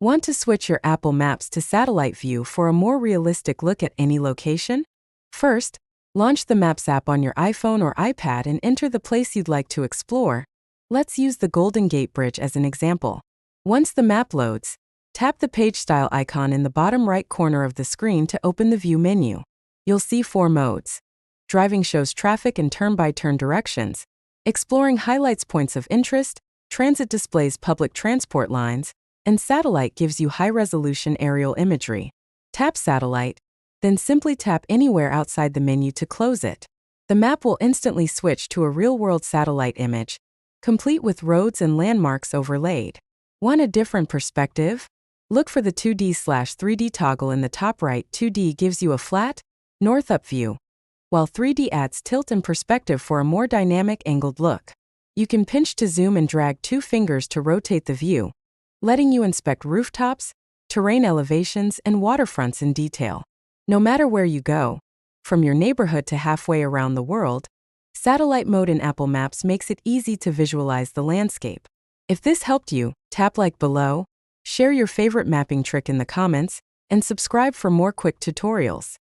Want to switch your Apple Maps to satellite view for a more realistic look at any location? First, launch the Maps app on your iPhone or iPad and enter the place you'd like to explore. Let's use the Golden Gate Bridge as an example. Once the map loads, tap the page style icon in the bottom right corner of the screen to open the view menu. You'll see 4 modes. Driving shows traffic and turn-by-turn directions. Exploring highlights points of interest. Transit displays public transport lines. And satellite gives you high-resolution aerial imagery. Tap satellite, then simply tap anywhere outside the menu to close it. The map will instantly switch to a real-world satellite image, complete with roads and landmarks overlaid. Want a different perspective? Look for the 2D/3D toggle in the top right. 2D gives you a flat, north-up view, while 3D adds tilt and perspective for a more dynamic angled look. You can pinch to zoom and drag 2 fingers to rotate the view, letting you inspect rooftops, terrain elevations, and waterfronts in detail. No matter where you go, from your neighborhood to halfway around the world, satellite mode in Apple Maps makes it easy to visualize the landscape. If this helped you, tap like below, share your favorite mapping trick in the comments, and subscribe for more quick tutorials.